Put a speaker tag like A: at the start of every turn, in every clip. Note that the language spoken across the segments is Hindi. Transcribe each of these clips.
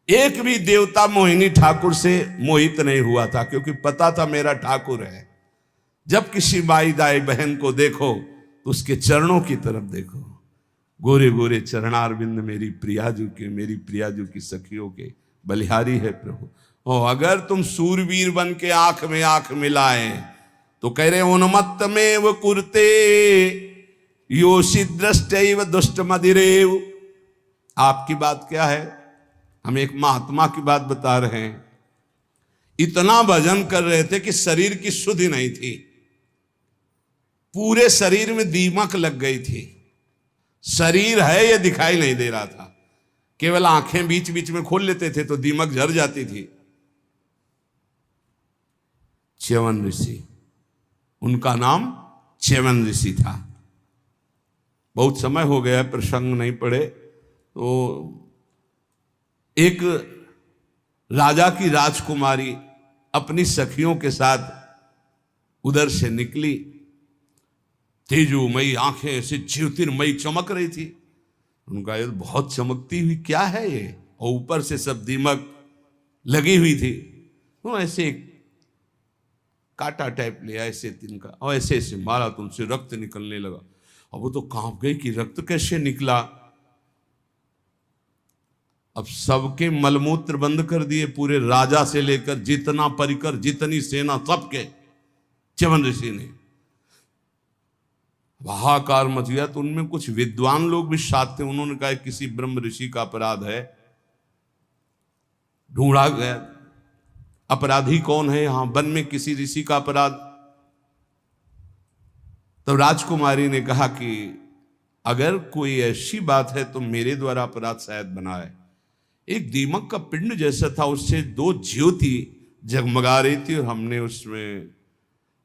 A: एक भी देवता मोहिनी ठाकुर से मोहित नहीं हुआ था, क्योंकि पता था मेरा ठाकुर है। जब किसी माई दाई बहन को देखो तो उसके चरणों की तरफ देखो। गोरे गोरे चरणारविंद मेरी प्रियाजू के, मेरी प्रियाजू की सखियों के बलिहारी है प्रभु। और अगर तुम सूरवीर बन के आंख में आंख मिलाए तो कह रहे उन्मत्त में वो कुरते योषि दृष्टैव दुष्ट मदिरेव। आपकी बात क्या है? हम एक महात्मा की बात बता रहे हैं। इतना भजन कर रहे थे कि शरीर की शुद्धि नहीं थी, पूरे शरीर में दीमक लग गई थी। शरीर है ये दिखाई नहीं दे रहा था, केवल आंखें बीच बीच में खोल लेते थे तो दीमक झड़ जाती थी। च्यवन ऋषि, उनका नाम च्यवन ऋषि था। बहुत समय हो गया, प्रसंग नहीं पड़े। तो एक राजा की राजकुमारी अपनी सखियों के साथ उधर से निकली। तेजोमयी आंखें ऐसे ज्योतिर्मयी चमक रही थी। उनका ये बहुत चमकती हुई क्या है ये, और ऊपर से सब दीमक लगी हुई थी। तो ऐसे एक कांटा टाइप लिया ऐसे तिनका, और ऐसे ऐसे मारा तो उनसे रक्त निकलने लगा। और वो तो कांप गई कि रक्त कैसे निकला। अब सबके मलमूत्र बंद कर दिए, पूरे राजा से लेकर जितना परिकर, जितनी सेना, सबके। च्यवन ऋषि ने हाहाकार मच गया। तो उनमें कुछ विद्वान लोग भी साथ थे। उन्होंने कहा किसी ब्रह्म ऋषि का अपराध है, ढूंढा गया अपराधी कौन है, यहां वन में किसी ऋषि का अपराध। तो राजकुमारी ने कहा कि अगर कोई ऐसी बात है तो मेरे द्वारा अपराध शायद बना है। एक दीमक का पिंड जैसा था, उससे दो ज्योति जगमगा रही थी और हमने उसमें,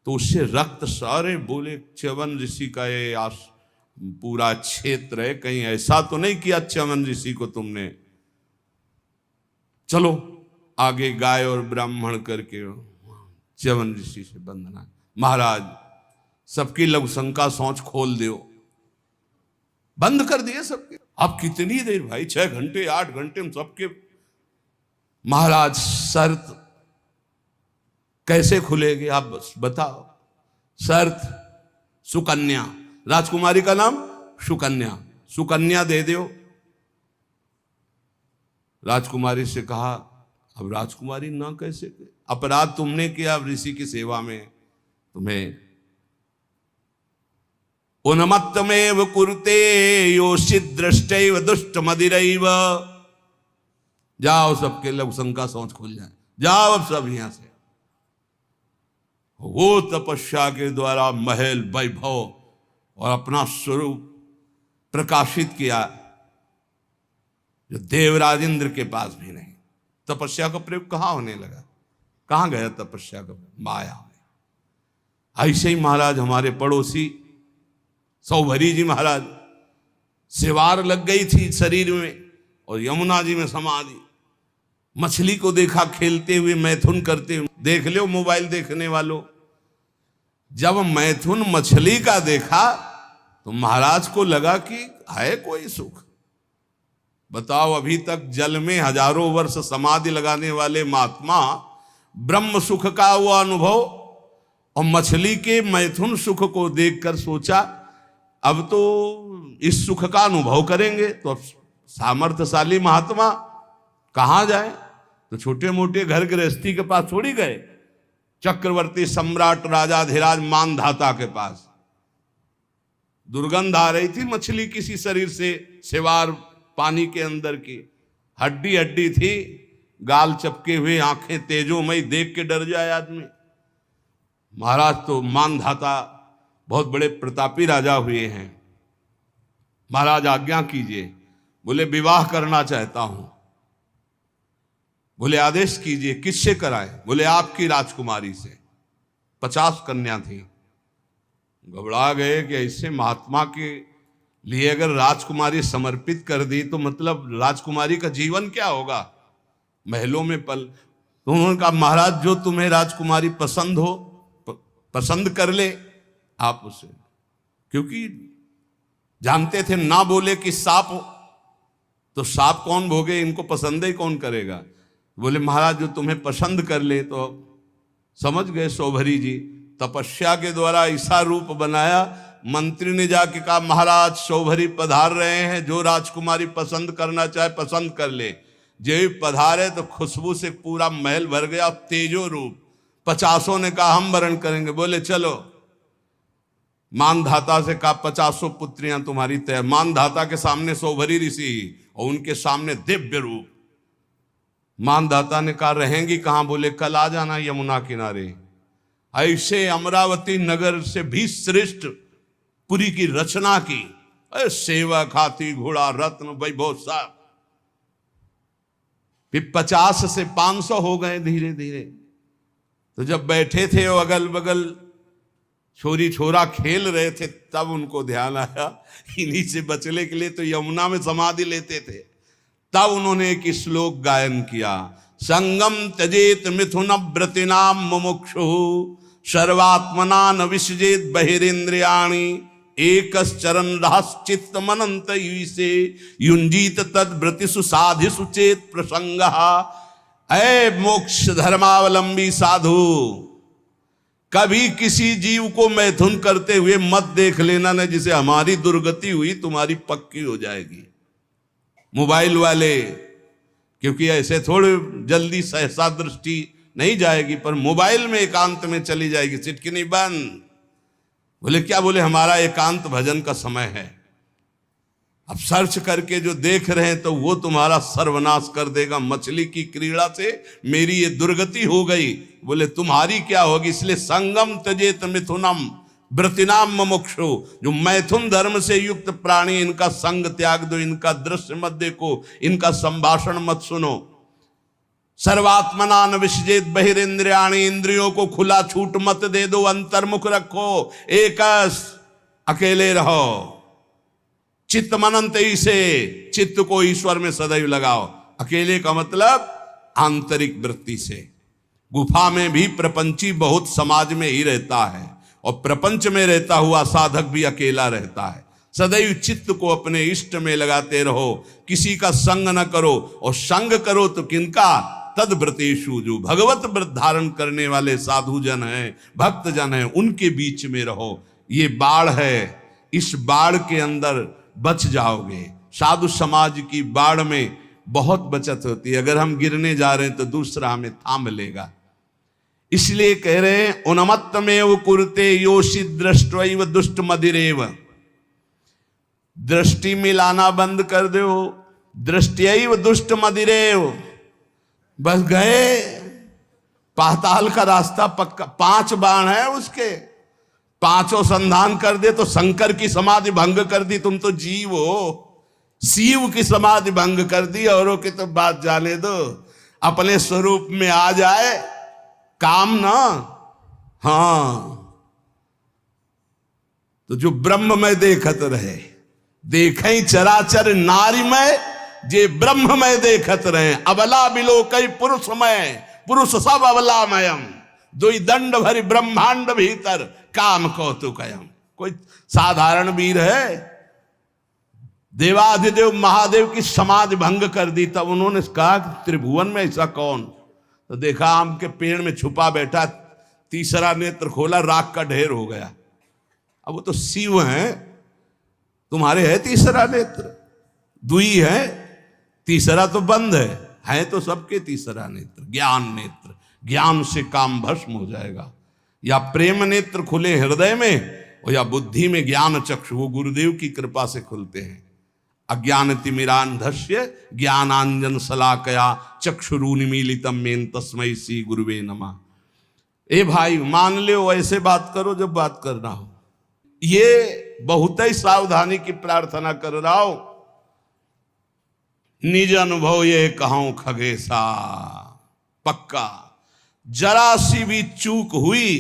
A: तो उससे रक्त सारे बोले च्यवन ऋषि का ये पूरा क्षेत्र है, कहीं ऐसा तो नहीं किया च्यवन ऋषि को तुमने। चलो आगे गाय और ब्राह्मण करके च्यवन ऋषि से बंधना। महाराज सबकी लघुशंका सोच खोल दियो, बंद कर दिए सबके। अब कितनी देर भाई, 6 घंटे 8 घंटे में सबके। महाराज शर्त कैसे खुलेगी आप बस बताओ। शर्त सुकन्या, राजकुमारी का नाम सुकन्या, सुकन्या दे दो। राजकुमारी से कहा अब राजकुमारी ना कैसे, अपराध तुमने किया ऋषि की सेवा में, तुम्हें उन्मत्तमेव कुरुते योषि दृष्टैव दुष्ट मदिरैव। जाओ सबके लघुशंका सोच खुल जाए, जाओ अब सब यहां से। वो तपस्या के द्वारा महल वैभव और अपना स्वरूप प्रकाशित किया जो देवराजेंद्र के पास भी नहीं। तपस्या का प्रयोग कहां होने लगा, कहां गया तपस्या का? माया में। ऐसे ही महाराज हमारे पड़ोसी सौभरी जी महाराज, सिवार लग गई थी शरीर में और यमुना जी में समाधि। मछली को देखा खेलते हुए, मैथुन करते हुए, देख लो मोबाइल देखने वालों। जब मैथुन मछली का देखा तो महाराज को लगा कि है कोई सुख। बताओ, अभी तक जल में हजारों वर्ष समाधि लगाने वाले महात्मा ब्रह्म सुख का वो अनुभव और मछली के मैथुन सुख को देखकर सोचा अब तो इस सुख का अनुभव करेंगे। तो अब सामर्थ्यशाली महात्मा कहां जाए, तो छोटे मोटे घर गृहस्थी के पास थोड़ी गए, चक्रवर्ती सम्राट राजाधिराज मानधाता के पास। दुर्गंध आ रही थी मछली किसी शरीर से, सिवार पानी के अंदर की, हड्डी हड्डी थी, गाल चपके हुए, आंखें तेजोमयी, देख के डर जाए आदमी। महाराज तो मानधाता बहुत बड़े प्रतापी राजा हुए हैं। महाराज आज्ञा कीजिए। बोले विवाह करना चाहता हूं। बोले आदेश कीजिए, किससे कराए? बोले आपकी राजकुमारी से। 50 कन्या थी। घबरा गए कि ऐसे महात्मा के लिए अगर राजकुमारी समर्पित कर दी तो मतलब राजकुमारी का जीवन क्या होगा, महलों में पल। तो उन्होंने कहा महाराज जो तुम्हें राजकुमारी पसंद हो पसंद कर ले आप उसे, क्योंकि जानते थे ना बोले कि साप तो साप कौन भोगे, इनको पसंद ही कौन करेगा। बोले महाराज जो तुम्हें पसंद कर ले। तो समझ गए शौभरी जी, तपस्या के द्वारा ऐसा रूप बनाया। मंत्री ने जाके कहा महाराज शौभरी पधार रहे हैं, जो राजकुमारी पसंद करना चाहे पसंद कर ले। जे पधारे तो खुशबू से पूरा महल भर गया, तेजो रूप। 50 ने कहा हम वरण करेंगे। बोले चलो। मानधाता से कहा 50 पुत्रियां तुम्हारी तय। मानधाता के सामने शौभरी ऋषि और उनके सामने दिव्य रूप। मानधाता ने कहा रहेंगी कहां। बोले कल आ जाना यमुना किनारे। ऐसे अमरावती नगर से भी श्रेष्ठ पुरी की रचना की। सेवक हाथी घोड़ा रत्न वैभव सब। फिर 50 से 500 हो गए धीरे धीरे। तो जब बैठे थे वो अगल बगल छोरी छोरा खेल रहे थे, तब उनको ध्यान आया इन्हीं से बचने के लिए तो यमुना में समाधि लेते थे। तब उन्होंने एक श्लोक गायन किया, संगम त्यजेत मिथुन व्रतिनाम मुमुक्षु सर्वात्मना न विसजेत बहिरेन्द्रियाणि एकश्चरण रहश्चित्त मनंत से युंजीत तद व्रतिषु साधिषु चेत प्रसंग। ऐ मोक्ष धर्मावलंबी साधु, कभी किसी जीव को मैथुन करते हुए मत देख लेना न, जिसे हमारी दुर्गति हुई तुम्हारी पक्की हो जाएगी। मोबाइल वाले, क्योंकि ऐसे थोड़े जल्दी सहसा दृष्टि नहीं जाएगी, पर मोबाइल में एकांत में चली जाएगी, सिटकिनी बंद। बोले क्या। बोले हमारा एकांत भजन का समय है। अब सर्च करके जो देख रहे हैं तो वो तुम्हारा सर्वनाश कर देगा। मछली की क्रीड़ा से मेरी ये दुर्गति हो गई। बोले तुम्हारी क्या होगी। इसलिए संगम त्यजेत मिथुनम व्रतिनाम मुमुक्षु, जो मैथुन धर्म से युक्त प्राणी, इनका संग त्याग दो, इनका दृश्य मत देखो, इनका संभाषण मत सुनो। सर्वात्मना न विसजेत बहिरेन्द्रियाणि, इंद्रियों को खुला छूट मत दे दो, अंतर्मुख रखो, एकस अकेले रहो। चित्त मनंत से, चित्त को ईश्वर में सदैव लगाओ। अकेले का मतलब आंतरिक वृत्ति से। गुफा में भी प्रपंची बहुत समाज में ही रहता है, और प्रपंच में रहता हुआ साधक भी अकेला रहता है। सदैव चित्त को अपने इष्ट में लगाते रहो, किसी का संग न करो, और संग करो तो किनका, तद व्रतेषु, जो भगवत व्रत धारण करने वाले साधु जन हैं, भक्त जन हैं, उनके बीच में रहो। ये बाढ़ है, इस बाढ़ के अंदर बच जाओगे। साधु समाज की बाढ़ में बहुत बचत होती है। अगर हम गिरने जा रहे हैं तो दूसरा हमें थाम लेगा। इसलिए कह रहे हैं उन्मत्तमेव कुरुते योषि दृष्ट्वैव दुष्ट मदिरेव। दृष्टि मिलाना बंद कर दो, दृष्टैव दुष्ट मदिरेव। बस गए, पाताल का रास्ता पक्का। 5 बाण है उसके, 5 संधान कर दे तो शंकर की समाधि भंग कर दी। तुम तो जीव हो, शिव की समाधि भंग कर दी। औरों की तो बात जाने दो, अपने स्वरूप में आ जाए काम ना। हाँ, तो जो ब्रह्म में देखत रहे, देखें चराचर नारी में, जे ब्रह्म में देखत रहे। अबला बिलो कई पुरुष में, पुरुष सब अबलामयम, दुई दंड भरी ब्रह्मांड भीतर काम कौतुकयम। कोई साधारण वीर है, देवाधिदेव महादेव की समाधि भंग कर दी। तब उन्होंने कहा कि त्रिभुवन में ऐसा कौन। तो देखा आम के पेड़ में छुपा बैठा, तीसरा नेत्र खोला, राख का ढेर हो गया। अब वो तो शिव हैं, तुम्हारे है तीसरा नेत्र, दुई है, तीसरा तो बंद है तो सबके तीसरा नेत्र ज्ञान नेत्र। ज्ञान से काम भस्म हो जाएगा। या प्रेम नेत्र खुले हृदय में, और या बुद्धि में ज्ञान चक्षु, वो गुरुदेव की कृपा से खुलते हैं। अज्ञान तिमिरांधस्य ज्ञानांजन शलाकया चक्षुरुन्मीलितम मेन तस्मै श्री गुरुवे नमः। ए भाई मान लो, ऐसे बात करो जब बात करना हो। ये बहुत ही सावधानी की प्रार्थना कर रहा हूं। निज अनुभव ये कहूं खगेशा, पक्का जरा सी भी चूक हुई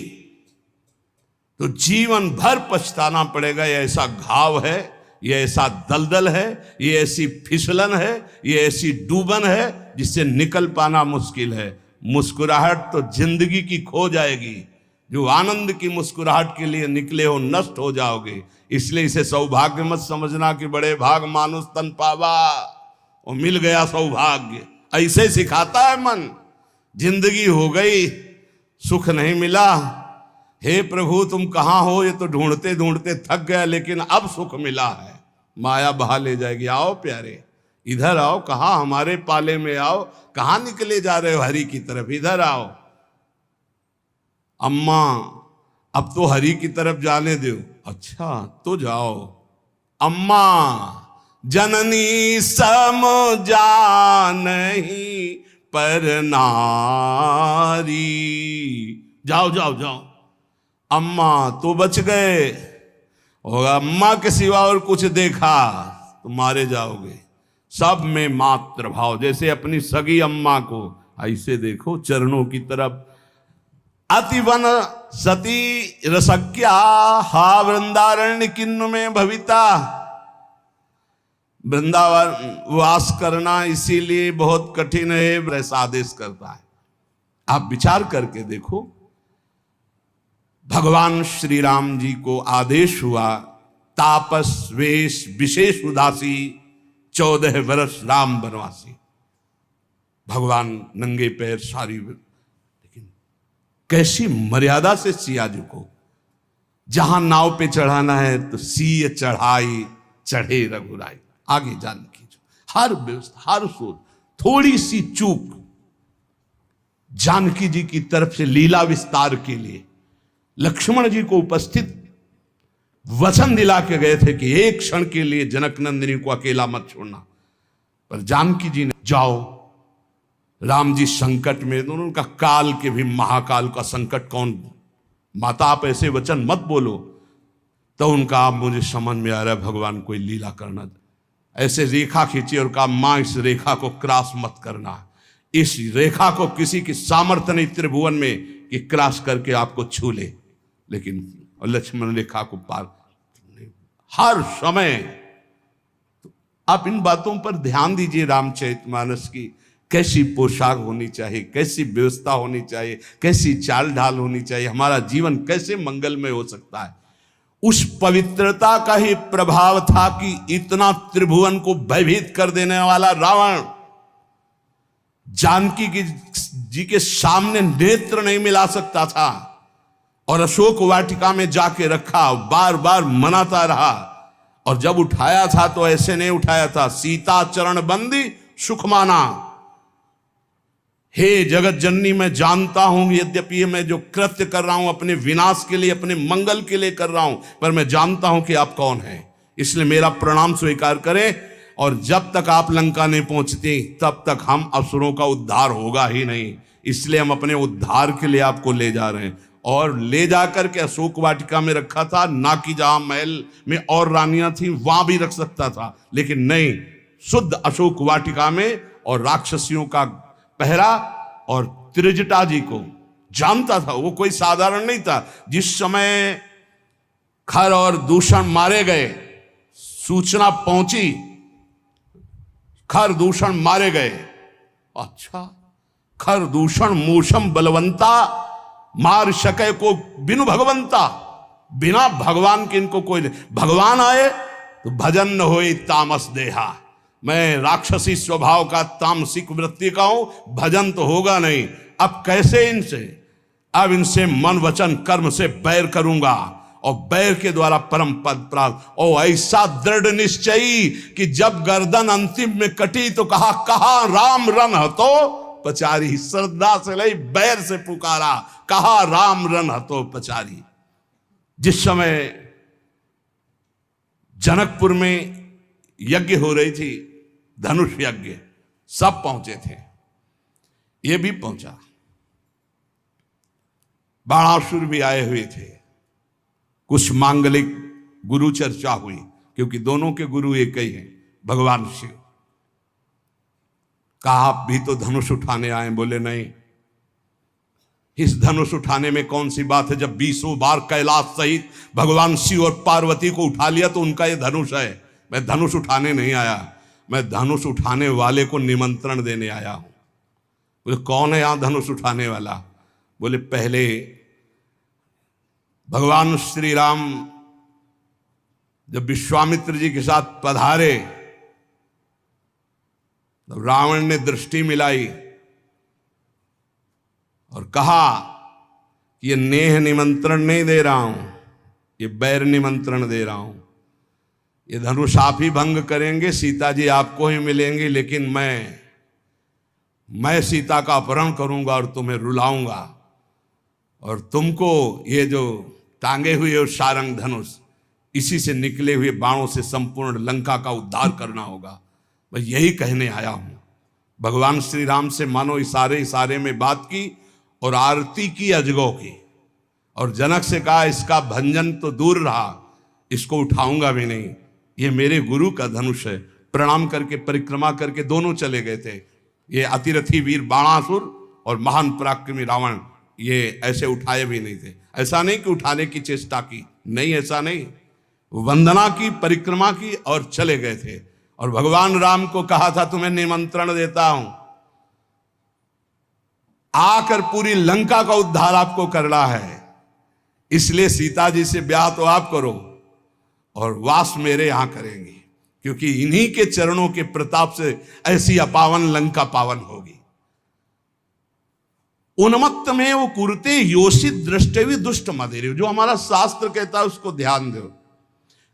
A: तो जीवन भर पछताना पड़ेगा। ये ऐसा घाव है, ये ऐसा दलदल है, ये ऐसी फिसलन है, ये ऐसी डूबन है जिससे निकल पाना मुश्किल है। मुस्कुराहट तो जिंदगी की खो जाएगी। जो आनंद की मुस्कुराहट के लिए निकले हो, नष्ट हो जाओगे। इसलिए इसे सौभाग्य मत समझना कि बड़े भाग मानुष तन पावा, और मिल गया सौभाग्य। ऐसे सिखाता है मन। जिंदगी हो गई, सुख नहीं मिला, हे प्रभु तुम कहाँ हो, ये तो ढूंढते ढूंढते थक गया, लेकिन अब सुख मिला है। माया बहा ले जाएगी। आओ प्यारे, इधर आओ, कहाँ हमारे पाले में आओ, कहाँ निकले जा रहे हो हरि की तरफ, इधर आओ। अम्मा अब तो हरि की तरफ जाने दो। अच्छा तो जाओ। अम्मा जननी सम जानही पर नारी। जाओ जाओ जाओ। अम्मा तो बच गए, और अम्मा के सिवा और कुछ देखा तो मारे जाओगे। सब में मात्र भाव, जैसे अपनी सगी अम्मा को ऐसे देखो चरणों की तरफ। अतिवन सती रसक्या हा वृंदारण्य किन्न में भविता। वृंदावन वास करना इसीलिए बहुत कठिन है, ऐसा आदेश करता है। आप विचार करके देखो, भगवान श्री राम जी को आदेश हुआ, तापस वेश विशेष उदासी 14 वर्ष राम वनवासी। भगवान नंगे पैर सारी, लेकिन कैसी मर्यादा से सिया जी को जहां नाव पे चढ़ाना है तो सिय चढ़ाई चढ़े रघुराई। आगे जानकी जी हर व्यवस्था, हर सोच, थोड़ी सी चूक जानकी जी की तरफ से लीला विस्तार के लिए लक्ष्मण जी को उपस्थित वचन दिला के गए थे कि एक क्षण के लिए जनक नंदिनी को अकेला मत छोड़ना, पर जानकी जी ने जाओ। राम जी संकट में, दोनों का काल के भी महाकाल का संकट कौन, माता आप ऐसे वचन मत बोलो। तो उनका आप मुझे समझ में आ रहा है भगवान कोई लीला करना, ऐसे रेखा खींची और कहा मां इस रेखा को क्रॉस मत करना, इस रेखा को किसी की सामर्थ्य नहीं त्रिभुवन में कि क्रॉस करके आपको छू ले। लेकिन लक्ष्मण रेखा को पार हर समय। तो आप इन बातों पर ध्यान दीजिए। रामचरितमानस की कैसी पोशाक होनी चाहिए, कैसी व्यवस्था होनी चाहिए, कैसी चाल ढाल होनी चाहिए, हमारा जीवन कैसे मंगलमय हो सकता है। उस पवित्रता का ही प्रभाव था कि इतना त्रिभुवन को भयभीत कर देने वाला रावण जानकी जी के सामने नेत्र नहीं मिला सकता था, और अशोक वाटिका में जाके रखा, बार बार मनाता रहा। और जब उठाया था तो ऐसे नहीं उठाया था, सीता चरण बंदी सुख माना। हे जगत जननी, मैं जानता हूं यद्यपि मैं जो कृत्य कर रहा हूं अपने विनाश के लिए, अपने मंगल के लिए कर रहा हूं, पर मैं जानता हूं कि आप कौन हैं, इसलिए मेरा प्रणाम स्वीकार करें। और जब तक आप लंका नहीं पहुंचती तब तक हम असुरों का उद्धार होगा ही नहीं, इसलिए हम अपने उद्धार के लिए आपको ले जा रहे हैं। और ले जाकर के अशोक वाटिका में रखा था, ना कि जहां महल में और रानियां थी वहां भी रख सकता था, लेकिन नहीं, शुद्ध अशोक वाटिका में। और राक्षसियों का पहरा, और त्रिजटा जी को जानता था, वो कोई साधारण नहीं था। जिस समय खर और दूषण मारे गए, सूचना पहुंची खर दूषण मारे गए। अच्छा, खर दूषण मूषम बलवंता मार सके को बिनु भगवंता। बिना भगवान के इनको कोई नहीं। भगवान आए तो भजन न होए तामस देहा। मैं राक्षसी स्वभाव का, तामसिक वृत्ति का हूं, भजन तो होगा नहीं। अब कैसे इनसे, अब इनसे मन वचन कर्म से बैर करूंगा, और बैर के द्वारा परम पद प्राप्त। और ऐसा दृढ़ निश्चयी कि जब गर्दन अंतिम में कटी तो कहा राम रन हतो पचारी। श्रद्धा से नहीं, बैर से पुकारा, कहा राम रन हतो पचारी। जिस समय जनकपुर में यज्ञ हो रही थी, धनुष यज्ञ, सब पहुंचे थे, ये भी पहुंचा, बाणासुर भी आए हुए थे। कुछ मांगलिक गुरु चर्चा हुई, क्योंकि दोनों के गुरु एक ही हैं, भगवान शिव। कहा आप भी तो धनुष उठाने आए? बोले नहीं, इस धनुष उठाने में कौन सी बात है, जब 20 बार कैलाश सहित भगवान शिव और पार्वती को उठा लिया तो उनका ये धनुष है। मैं धनुष उठाने नहीं आया, मैं धनुष उठाने वाले को निमंत्रण देने आया हूं। बोले कौन है यहां धनुष उठाने वाला? बोले पहले भगवान श्री राम जब विश्वामित्र जी के साथ पधारे तो रावण ने दृष्टि मिलाई और कहा कि ये नेह निमंत्रण नहीं दे रहा हूं, ये बैर निमंत्रण दे रहा हूं। ये धनुष आप ही भंग करेंगे, सीता जी आपको ही मिलेंगे, लेकिन मैं सीता का अपहरण करूंगा और तुम्हें रुलाऊंगा, और तुमको ये जो टांगे हुए सारंग धनुष, इसी से निकले हुए बाणों से संपूर्ण लंका का उद्धार करना होगा। मैं यही कहने आया हूं। भगवान श्री राम से मानो इशारे में बात की और आरती की अजगों की, और जनक से कहा इसका भंजन तो दूर रहा, इसको उठाऊंगा भी नहीं, ये मेरे गुरु का धनुष है। प्रणाम करके परिक्रमा करके दोनों चले गए थे। ये अतिरथी वीर बाणासुर और महान पराक्रमी रावण ये ऐसे उठाए भी नहीं थे। ऐसा नहीं कि उठाने की चेष्टा की, नहीं, ऐसा नहीं, वंदना की, परिक्रमा की और चले गए थे। और भगवान राम को कहा था तुम्हें निमंत्रण देता हूं, आकर पूरी लंका का उद्धार आपको करना है, इसलिए सीता जी से ब्याह तो आप करो और वास मेरे यहां करेंगे, क्योंकि इन्हीं के चरणों के प्रताप से ऐसी अपावन लंका पावन होगी। उन्मत्त में वो कुरते योषित दृष्टि दुष्ट मदेरे, जो हमारा शास्त्र कहता है उसको ध्यान दो।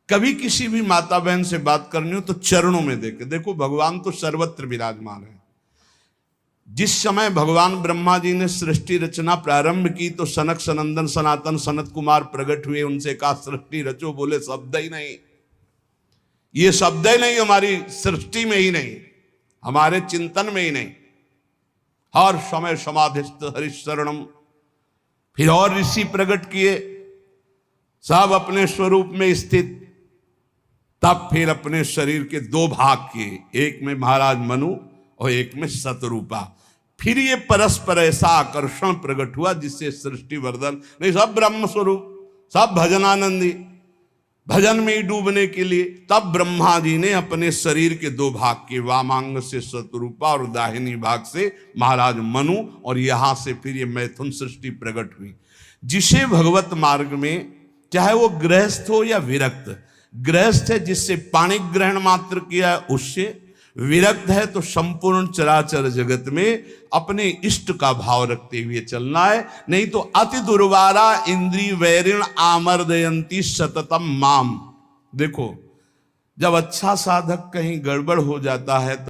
A: कभी किसी भी माता बहन से बात करनी हो तो चरणों में देखो, भगवान तो सर्वत्र विराजमान है। जिस समय भगवान ब्रह्मा जी ने सृष्टि रचना प्रारंभ की तो सनक सनंदन सनातन सनत कुमार प्रकट हुए, उनसे कहा सृष्टि रचो, बोले शब्द ही नहीं, ये शब्द ही नहीं, हमारी सृष्टि में ही नहीं, हमारे चिंतन में ही नहीं, हर समय समाधिस्थ हरिशरणम। फिर और ऋषि प्रकट किए, सब अपने स्वरूप में स्थित। तब फिर अपने शरीर के दो भाग किए, एक में महाराज मनु और एक में शतरूपा। फिर ये परस्पर ऐसा आकर्षण प्रकट हुआ जिससे सृष्टि वर्धन, नहीं, सब ब्रह्म स्वरूप, सब भजनानंदी, भजन में ही डूबने के लिए। तब ब्रह्मा जी ने अपने शरीर के दो भाग के, वामांग से शतरूपा और दाहिनी भाग से महाराज मनु, और यहां से फिर ये मैथुन सृष्टि प्रकट हुई। जिसे भगवत मार्ग में, चाहे वो गृहस्थ हो या विरक्त, गृहस्थ है जिससे पाणी ग्रहण मात्र किया है उससे, विरक्त है तो संपूर्ण चराचर जगत में अपने इष्ट का भाव रखते हुए चलना है। नहीं तो अति दुर्वारा इंद्री वैरिण आमर्दयंती सततम माम। देखो, जब अच्छा साधक कहीं गड़बड़ हो जाता है तो